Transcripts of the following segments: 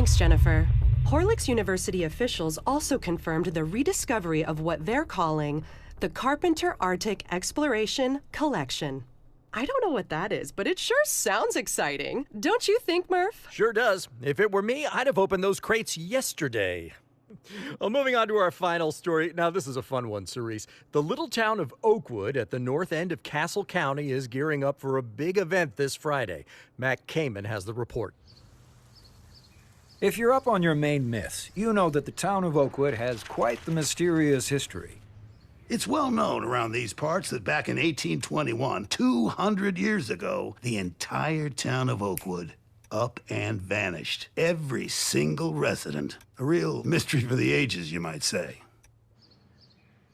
Thanks, Jennifer. Horlicks University officials also confirmed the rediscovery of what they're calling the Carpenter Arctic Exploration Collection. I don't know what that is, but it sure sounds exciting. Don't you think, Murph? Sure does. If it were me, I'd have opened those crates yesterday. Well, moving on to our final story. Now, this is a fun one, Cerise. The little town of Oakwood at the north end of Castle County is gearing up for a big event this Friday. Mac Kamen has the report. If you're up on your main myths, you know that the town of Oakwood has quite the mysterious history. It's well known around these parts that back in 1821, 200 years ago, the entire town of Oakwood up and vanished. Every single resident. A real mystery for the ages, you might say.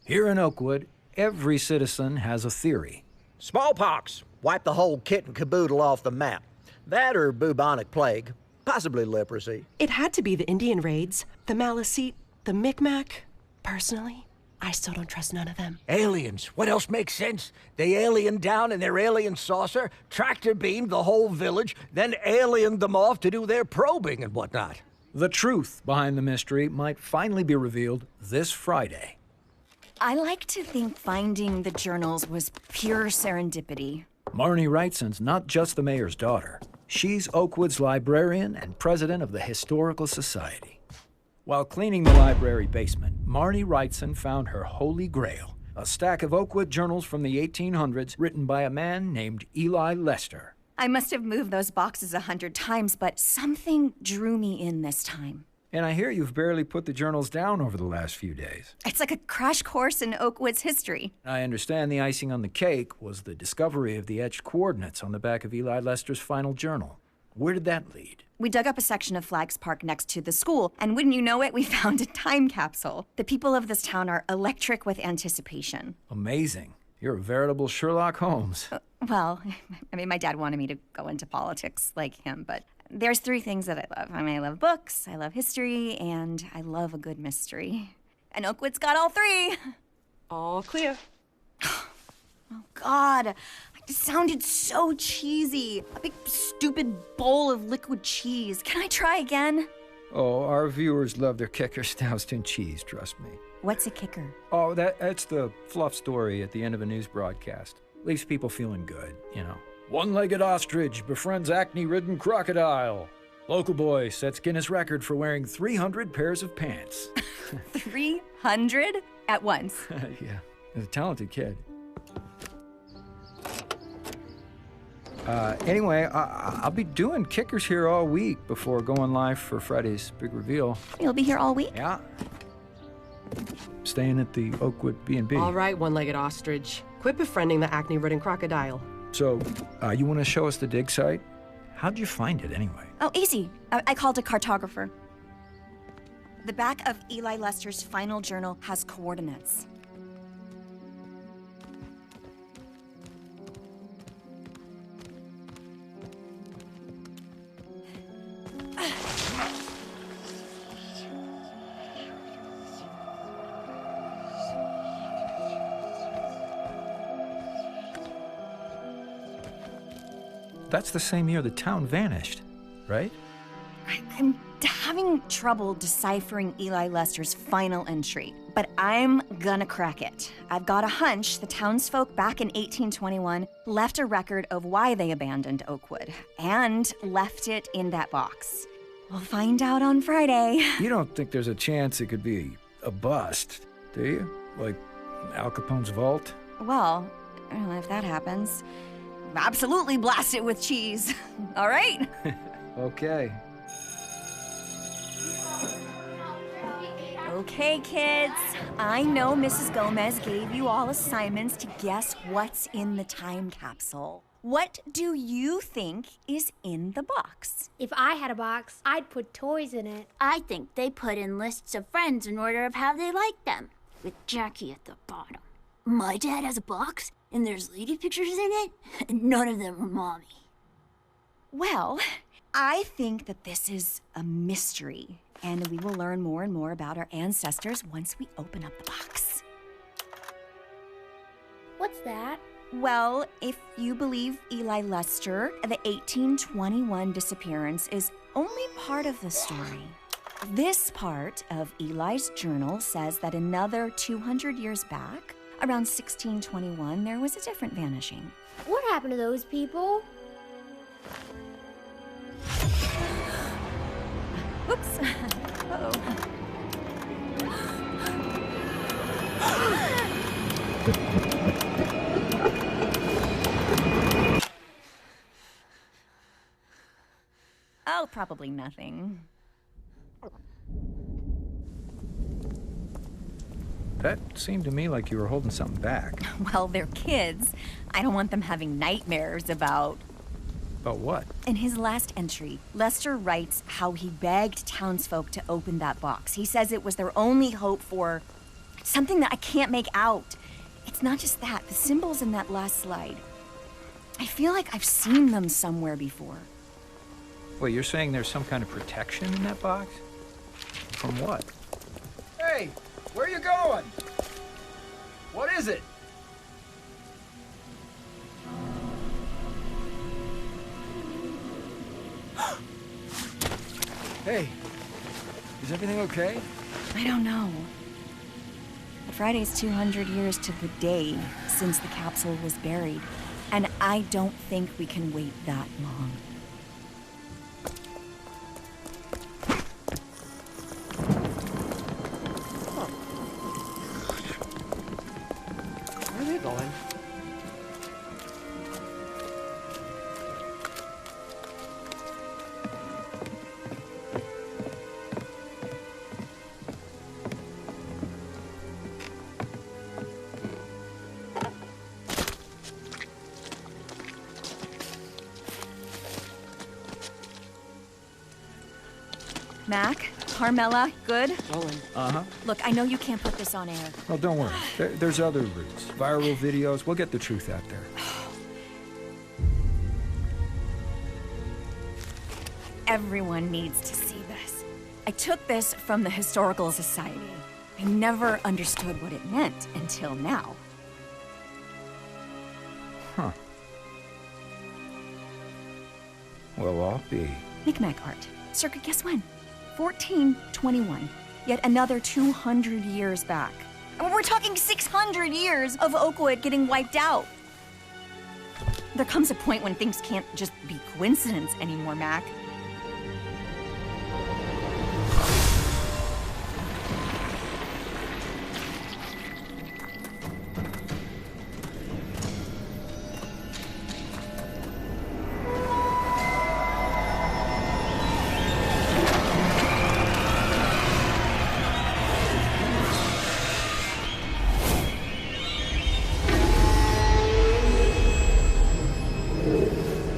Here in Oakwood, every citizen has a theory. Smallpox wiped the whole kit and caboodle off the map. That or bubonic plague. Possibly leprosy. It had to be the Indian raids, the Maliseet, the Micmac. Personally, I still don't trust none of them. Aliens. What else makes sense? They alien down in their alien saucer, tractor beamed the whole village, then aliened them off to do their probing and whatnot. The truth behind the mystery might finally be revealed this Friday. I like to think finding the journals was pure serendipity. Marnie Wrightson's not just the mayor's daughter. She's Oakwood's librarian and president of the Historical Society. While cleaning the library basement, Marnie Wrightson found her holy grail, a stack of Oakwood journals from the 1800s written by a man named Eli Lester. I must have moved those boxes 100 times, but something drew me in this time. And I hear you've barely put the journals down over the last few days. It's like a crash course in Oakwood's history. I understand the icing on the cake was the discovery of the etched coordinates on the back of Eli Lester's final journal. Where did that lead? We dug up a section of Flags Park next to the school, and wouldn't you know it, we found a time capsule. The people of this town are electric with anticipation. Amazing. You're a veritable Sherlock Holmes. Well, I mean, my dad wanted me to go into politics like him, but there's 3 things that I love. I mean, I love books, I love history, and I love a good mystery. And Oakwood's got all 3. All clear. Oh, God. It sounded so cheesy. A big, stupid bowl of liquid cheese. Can I try again? Oh, our viewers love their kickers doused in cheese, trust me. What's a kicker? Oh, that's the fluff story at the end of a news broadcast. Leaves people feeling good, you know. One-legged ostrich befriends acne-ridden crocodile. Local boy sets Guinness record for wearing 300 pairs of pants. 300 at once? Yeah, he's a talented kid. Anyway, I'll be doing kickers here all week before going live for Friday's big reveal. You'll be here all week? Yeah. Staying at the Oakwood B&B. All right, one-legged ostrich. Quit befriending the acne-ridden crocodile. So, you want to show us the dig site? How'd you find it anyway? Oh, easy. I called a cartographer. The back of Eli Lester's final journal has coordinates. That's the same year the town vanished, right? I'm having trouble deciphering Eli Lester's final entry, but I'm gonna crack it. I've got a hunch the townsfolk back in 1821 left a record of why they abandoned Oakwood, and left it in that box. We'll find out on Friday. You don't think there's a chance it could be a bust, do you? Like Al Capone's vault? Well, if that happens, absolutely blast it with cheese. All right? Okay. Okay, kids. I know Mrs. Gomez gave you all assignments to guess what's in the time capsule. What do you think is in the box? If I had a box, I'd put toys in it. I think they put in lists of friends in order of how they like them, with Jackie at the bottom. My dad has a box, and there's lady pictures in it, and none of them are mommy. Well, I think that this is a mystery, and we will learn more and more about our ancestors once we open up the box. What's that? Well, if you believe Eli Lester, the 1821 disappearance is only part of the story. This part of Eli's journal says that another 200 years back, around 1621, there was a different vanishing. What happened to those people? Oops. Uh-oh. Oh, probably nothing. That seemed to me like you were holding something back. Well, they're kids. I don't want them having nightmares about... About what? In his last entry, Lester writes how he begged townsfolk to open that box. He says it was their only hope for something that I can't make out. It's not just that. The symbols in that last slide. I feel like I've seen them somewhere before. Well, you're saying there's some kind of protection in that box? From what? Hey, where are you going? What is it? Hey, is everything okay? I don't know. But Friday's 200 years to the day since the capsule was buried, and I don't think we can wait that long. Where are they going? Mac, Carmela, good? Roland. Uh-huh. Look, I know you can't put this on air. Well, don't worry. There's other routes. Viral videos. We'll get the truth out there. Everyone needs to see this. I took this from the Historical Society. I never understood what it meant until now. Huh. Well, I'll be. Micmac art. Circa, guess when? 1421. Yet another 200 years back. And we're talking 600 years of Oakwood getting wiped out. There comes a point when things can't just be coincidence anymore, Mac.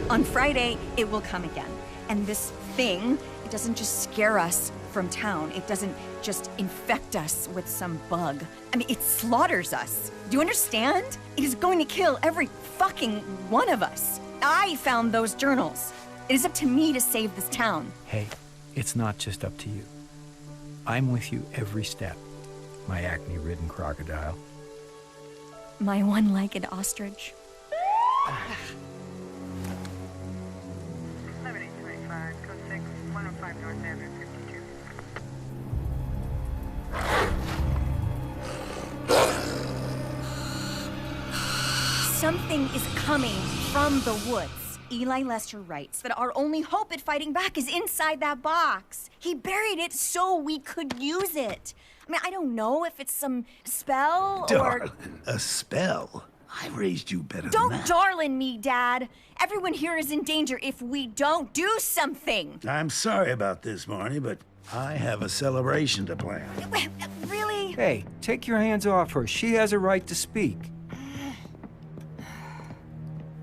On Friday, it will come again. And this thing, it doesn't just scare us from town. It doesn't just infect us with some bug. I mean, it slaughters us. Do you understand? It is going to kill every fucking one of us. I found those journals. It is up to me to save this town. Hey, it's not just up to you. I'm with you every step, my acne-ridden crocodile. My one-legged ostrich. 7825, code 6, 105 North Avenue, 52. Something is coming from the woods. Eli Lester writes that our only hope at fighting back is inside that box. He buried it so we could use it. I mean, I don't know if it's some spell or... Darling, a spell? I raised you better than Don't that. darling me, Dad. Everyone here is in danger if we don't do something. I'm sorry about this, Marnie, but I have a celebration to plan. Really? Hey, take your hands off her. She has a right to speak.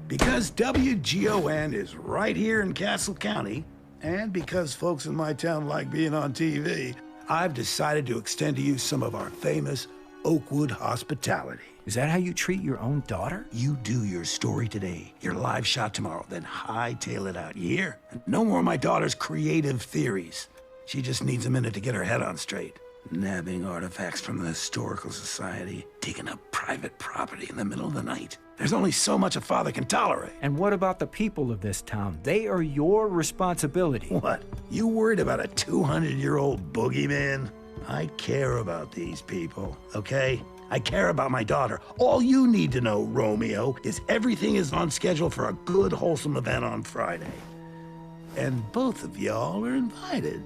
Because WGON is right here in Castle County, and because folks in my town like being on TV, I've decided to extend to you some of our famous Oakwood hospitality. Is that how you treat your own daughter? You do your story today, your live shot tomorrow, then hightail it out. You hear? No more of my daughter's creative theories. She just needs a minute to get her head on straight. Nabbing artifacts from the Historical Society, digging up private property in the middle of the night. There's only so much a father can tolerate. And what about the people of this town? They are your responsibility. What? You worried about a 200-year-old boogeyman? I care about these people, okay? I care about my daughter. All you need to know, Romeo, is everything is on schedule for a good, wholesome event on Friday. And both of y'all are invited.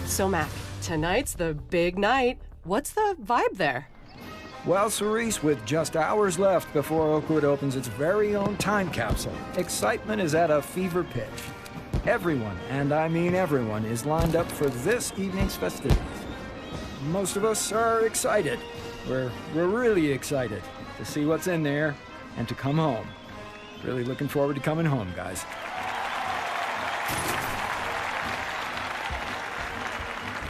So, Mac, tonight's the big night. What's the vibe there? Well, Cerise, with just hours left before Oakwood opens its very own time capsule, excitement is at a fever pitch. Everyone, and I mean everyone, is lined up for this evening's festivities. Most of us are excited. We're really excited to see what's in there and to come home. Really looking forward to coming home, guys.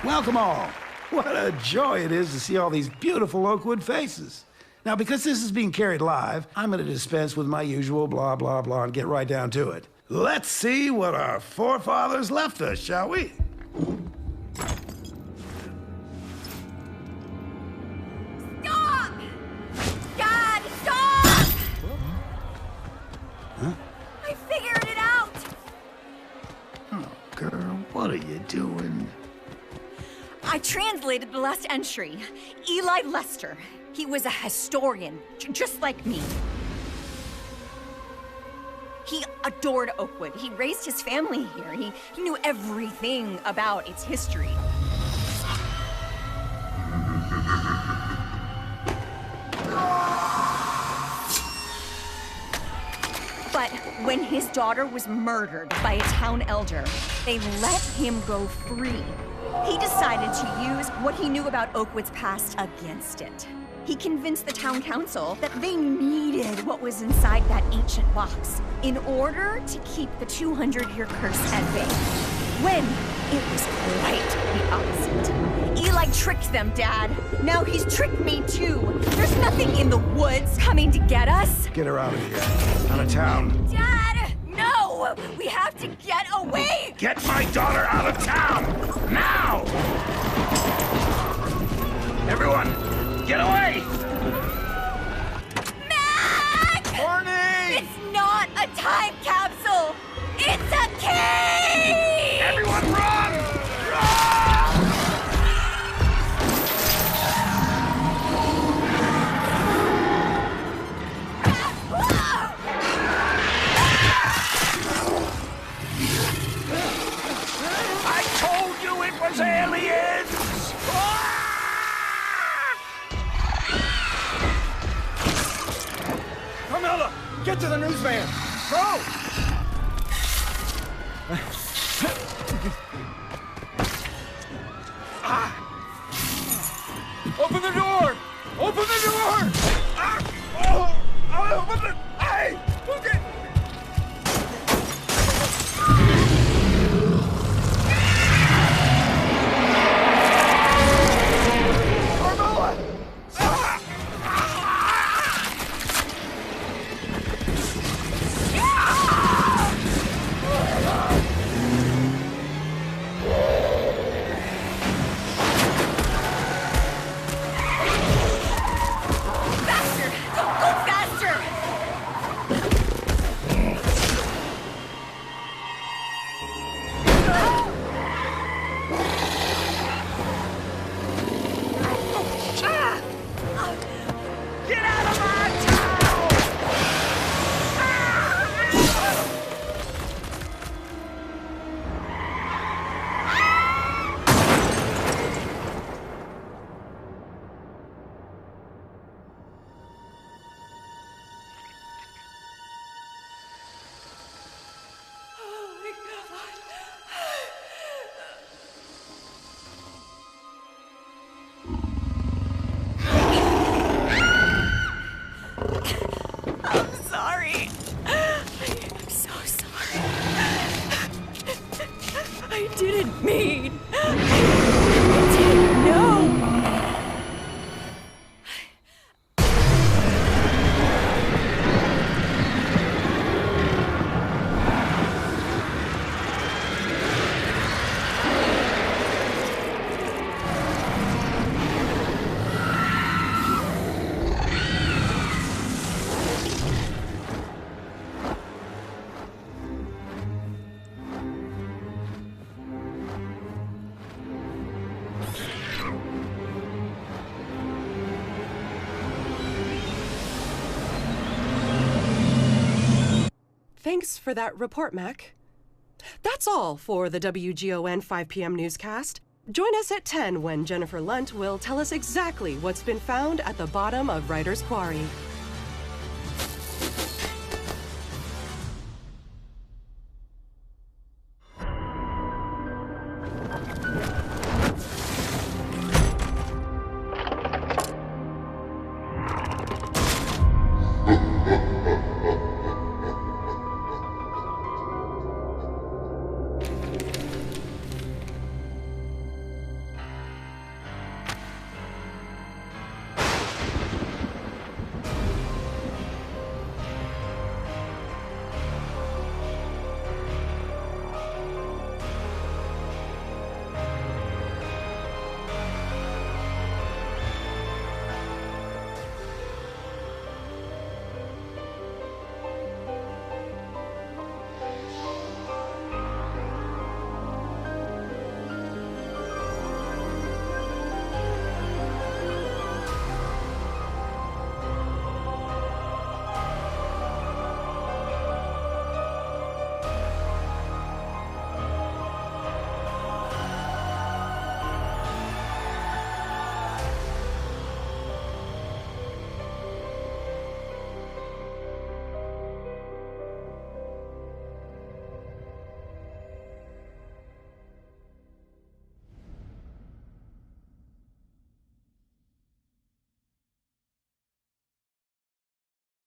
Welcome all. What a joy it is to see all these beautiful Oakwood faces. Now, because this is being carried live, I'm going to dispense with my usual blah, blah, blah and get right down to it. Let's see what our forefathers left us, shall we? Stop! Dad, stop! Huh? I figured it out! Oh, girl, what are you doing? I translated the last entry. Eli Lester. He was a historian, just like me. He adored Oakwood. He raised his family here. He knew everything about its history. But when his daughter was murdered by a town elder, they let him go free. He decided to use what he knew about Oakwood's past against it. He convinced the town council that they needed what was inside that ancient box in order to keep the 200-year curse at bay, when it was quite the opposite. Eli tricked them, Dad. Now he's tricked me, too. There's nothing in the woods coming to get us. Get her out of here. Out of town. Dad, no! We have to get away! Get my daughter out of town! Now! Everyone, get away! Mac! Barney! It's not a time capsule! It's a key! Everyone run! Run! I told you it was aliens! Carmela, get to the news van. Go! Open the door! Open the door! Open the... Hey! Okay. Carmela! Faster! Go faster! Thanks for that report, Mac. That's all for the WGON 5 p.m. newscast. Join us at 10 when Jennifer Lunt will tell us exactly what's been found at the bottom of Ryder's Quarry.